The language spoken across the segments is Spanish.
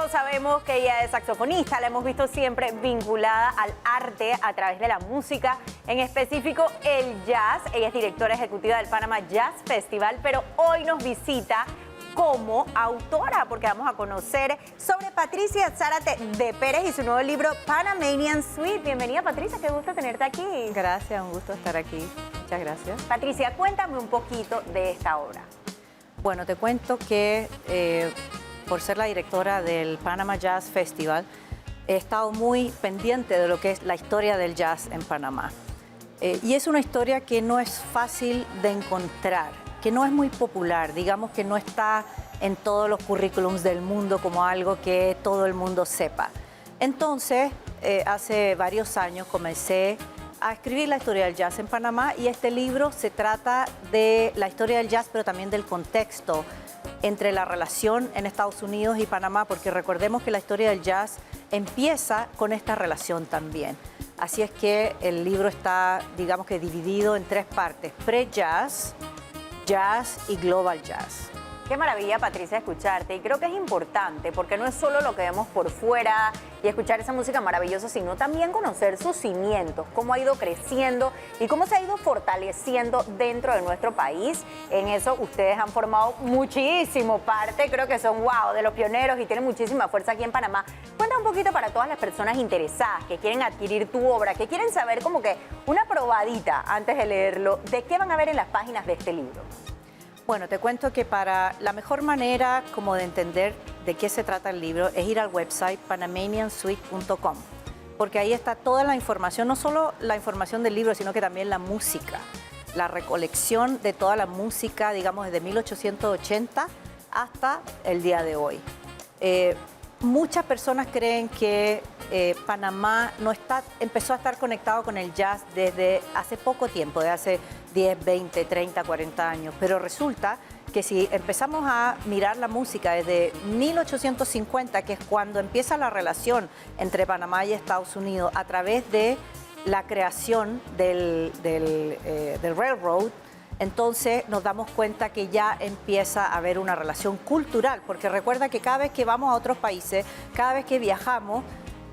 Todos sabemos que ella es saxofonista, la hemos visto siempre vinculada al arte a través de la música, en específico el jazz. Ella es directora ejecutiva del Panama Jazz Festival, pero hoy nos visita como autora, porque vamos a conocer sobre Patricia Zárate de Pérez y su nuevo libro Panamanian Suite. Bienvenida, Patricia, qué gusto tenerte aquí. Gracias, un gusto estar aquí. Muchas gracias. Patricia, cuéntame un poquito de esta obra. Bueno, te cuento que por ser la directora del Panama Jazz Festival, he estado muy pendiente de lo que es la historia del jazz en Panamá. Y es una historia que no es fácil de encontrar, que no es muy popular, digamos que no está en todos los currículums del mundo como algo que todo el mundo sepa. Entonces, hace varios años comencé a escribir la historia del jazz en Panamá y este libro se trata de la historia del jazz, pero también del contexto entre la relación en Estados Unidos y Panamá, porque recordemos que la historia del jazz empieza con esta relación también. Así es que el libro está, digamos que dividido en tres partes: pre-jazz, jazz y global jazz. Qué maravilla, Patricia, escucharte. Y creo que es importante porque no es solo lo que vemos por fuera y escuchar esa música maravillosa, sino también conocer sus cimientos, cómo ha ido creciendo y cómo se ha ido fortaleciendo dentro de nuestro país. En eso ustedes han formado muchísimo parte, creo que son de los pioneros y tienen muchísima fuerza aquí en Panamá. Cuenta un poquito para todas las personas interesadas que quieren adquirir tu obra, que quieren saber como que una probadita antes de leerlo, de qué van a ver en las páginas de este libro. Bueno, te cuento que para la mejor manera como de entender de qué se trata el libro es ir al website panamaniansuite.com, porque ahí está toda la información, no solo la información del libro, sino que también la música, la recolección de toda la música, digamos, desde 1880 hasta el día de hoy. Muchas personas creen que Panamá empezó a estar conectado con el jazz desde hace poco tiempo, de hace 10, 20, 30, 40 años, pero resulta que si empezamos a mirar la música desde 1850, que es cuando empieza la relación entre Panamá y Estados Unidos a través de la creación del railroad, entonces nos damos cuenta que ya empieza a haber una relación cultural, porque recuerda que cada vez que vamos a otros países, cada vez que viajamos,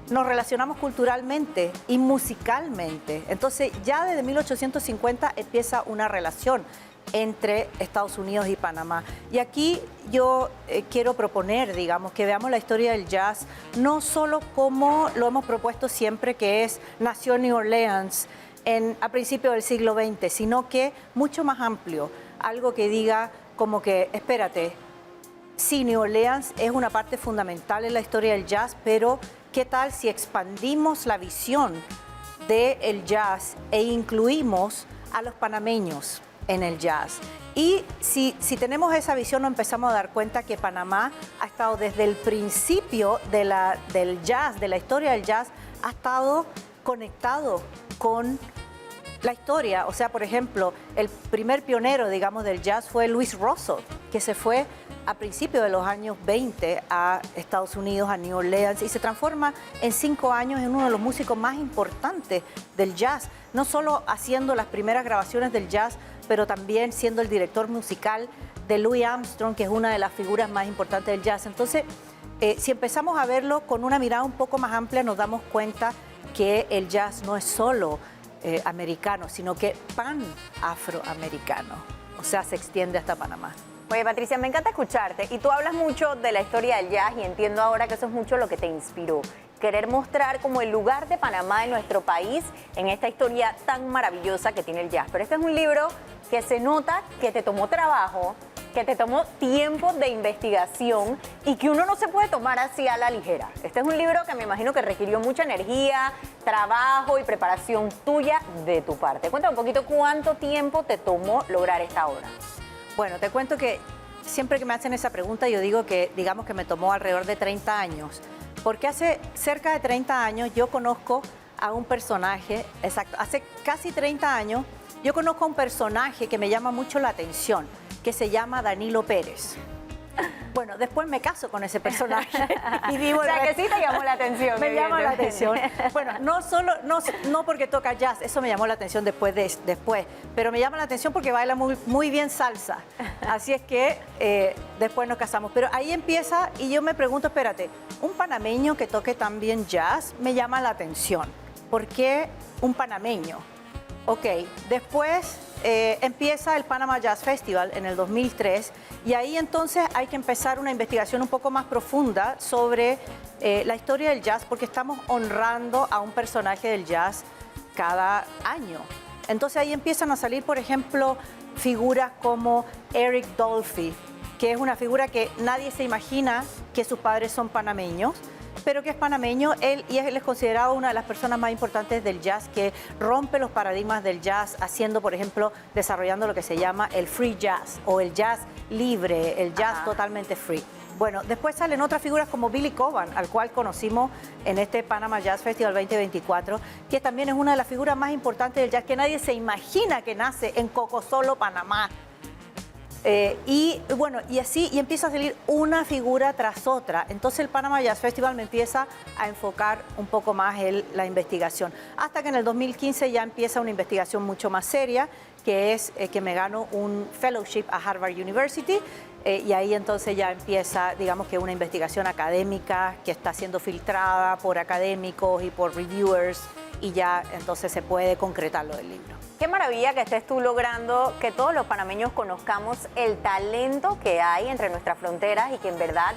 nos relacionamos culturalmente y musicalmente. Entonces ya desde 1850 empieza una relación entre Estados Unidos y Panamá. Y aquí yo quiero proponer, digamos, que veamos la historia del jazz, no solo como lo hemos propuesto siempre, que es nació en New Orleans a principios del siglo XX, sino que mucho más amplio, algo que diga como que, espérate, sí, New Orleans es una parte fundamental en la historia del jazz, pero ¿qué tal si expandimos la visión del jazz e incluimos a los panameños en el jazz? Y si tenemos esa visión, nos empezamos a dar cuenta que Panamá ha estado desde el principio del jazz, de la historia del jazz, ha estado conectado con la historia. O sea, por ejemplo, el primer pionero, digamos, del jazz fue Louis Russell, que se fue a principios de los años 20 a Estados Unidos, a New Orleans, y se transforma en 5 años en uno de los músicos más importantes del jazz, no solo haciendo las primeras grabaciones del jazz, pero también siendo el director musical de Louis Armstrong, que es una de las figuras más importantes del jazz. Entonces, si empezamos a verlo con una mirada un poco más amplia, nos damos cuenta que el jazz no es solo americano, sino que pan-afroamericano, o sea, se extiende hasta Panamá. Oye, Patricia, me encanta escucharte y tú hablas mucho de la historia del jazz y entiendo ahora que eso es mucho lo que te inspiró. Querer mostrar como el lugar de Panamá en nuestro país en esta historia tan maravillosa que tiene el jazz. Pero este es un libro que se nota que te tomó trabajo, que te tomó tiempo de investigación y que uno no se puede tomar así a la ligera. Este es un libro que me imagino que requirió mucha energía, trabajo y preparación tuya de tu parte. Cuéntame un poquito cuánto tiempo te tomó lograr esta obra. Bueno, te cuento que siempre que me hacen esa pregunta yo digo que, digamos que me tomó alrededor de 30 años, porque hace cerca de 30 años yo conozco a un personaje, exacto, hace casi 30 años yo conozco a un personaje que me llama mucho la atención, que se llama Danilo Pérez. Bueno, después me caso con ese personaje y vivo O sea, que sí te llamó la atención. Me llama la atención. evidentemente. Bueno, no porque toca jazz, eso me llamó la atención después, pero me llama la atención porque baila muy bien salsa. Así es que después nos casamos. Pero ahí empieza y yo me pregunto, espérate, un panameño que toque también jazz me llama la atención. ¿Por qué un panameño? Ok, después empieza el Panama Jazz Festival en el 2003 y ahí entonces hay que empezar una investigación un poco más profunda sobre la historia del jazz porque estamos honrando a un personaje del jazz cada año. Entonces ahí empiezan a salir, por ejemplo, figuras como Eric Dolphy, que es una figura que nadie se imagina que sus padres son panameños, pero que es panameño, él es considerado una de las personas más importantes del jazz, que rompe los paradigmas del jazz, haciendo, por ejemplo, desarrollando lo que se llama el free jazz, o el jazz libre, el jazz totalmente free. Bueno, después salen otras figuras como Billy Cobham, al cual conocimos en este Panama Jazz Festival 2024, que también es una de las figuras más importantes del jazz, que nadie se imagina que nace en Cocosolo, Panamá. Y así empieza a salir una figura tras otra. Entonces el Panama Jazz Festival me empieza a enfocar un poco más la investigación. Hasta que en el 2015 ya empieza una investigación mucho más seria, que es que me gano un fellowship a Harvard University. Y ahí entonces ya empieza, digamos que una investigación académica que está siendo filtrada por académicos y por reviewers, y ya entonces se puede concretar lo del libro. Qué maravilla que estés tú logrando que todos los panameños conozcamos el talento que hay entre nuestras fronteras y que en verdad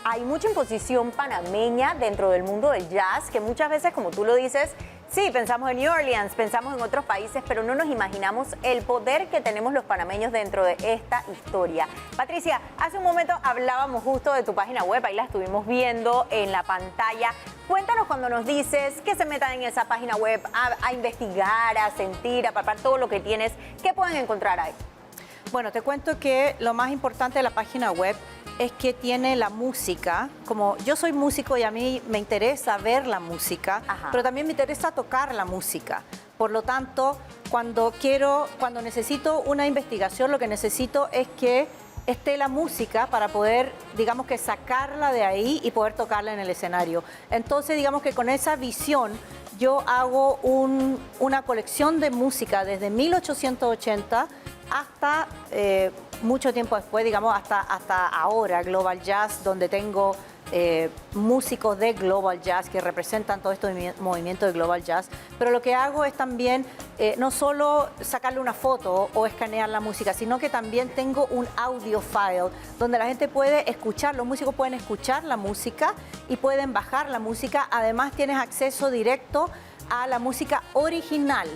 hay mucha imposición panameña dentro del mundo del jazz, que muchas veces, como tú lo dices, sí, pensamos en New Orleans, pensamos en otros países, pero no nos imaginamos el poder que tenemos los panameños dentro de esta historia. Patricia, hace un momento hablábamos justo de tu página web, ahí la estuvimos viendo en la pantalla. Cuéntanos cuando nos dices que se metan en esa página web a investigar, a sentir, a palpar todo lo que tienes, ¿qué pueden encontrar ahí? Bueno, te cuento que lo más importante de la página web es que tiene la música. Como yo soy músico y a mí me interesa ver la música, pero también me interesa tocar la música. Por lo tanto, cuando necesito una investigación, lo que necesito es que esté la música para poder, digamos que sacarla de ahí y poder tocarla en el escenario. Entonces, digamos que con esa visión, yo hago una colección de música desde 1880 hasta mucho tiempo después, digamos, hasta ahora, Global Jazz, donde tengo músicos de Global Jazz que representan todo este movimiento de Global Jazz. Pero lo que hago es también no solo sacarle una foto o escanear la música, sino que también tengo un audio file donde la gente puede escuchar, los músicos pueden escuchar la música y pueden bajar la música. Además, tienes acceso directo a la música original.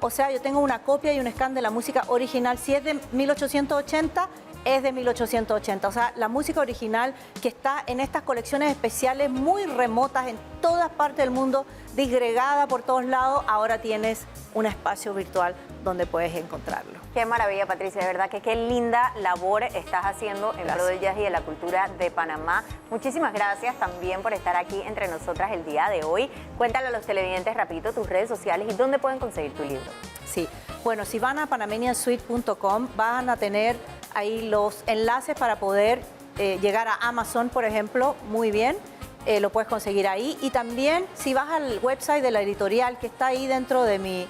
O sea, yo tengo una copia y un scan de la música original. Si es de 1880, es de 1880. O sea, la música original que está en estas colecciones especiales muy remotas en todas partes del mundo, disgregada por todos lados, ahora tienes un espacio virtual donde puedes encontrarlo. Qué maravilla, Patricia, de verdad que qué linda labor estás haciendo en pro del jazz y de la cultura de Panamá. Muchísimas gracias también por estar aquí entre nosotras el día de hoy. Cuéntale a los televidentes rapidito tus redes sociales y dónde pueden conseguir tu libro. Sí, bueno, si van a panamaniansuite.com van a tener ahí los enlaces para poder llegar a Amazon, por ejemplo, muy bien. Lo puedes conseguir ahí. Y también si vas al website de la editorial que está ahí dentro de mi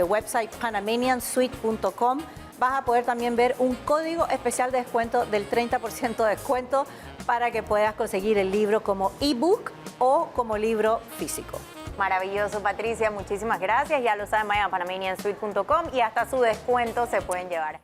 website panamaniansuite.com, vas a poder también ver un código especial de descuento del 30% de descuento para que puedas conseguir el libro como ebook o como libro físico. Maravilloso, Patricia, muchísimas gracias. Ya lo saben, vayan a panamaniansuite.com y hasta su descuento se pueden llevar.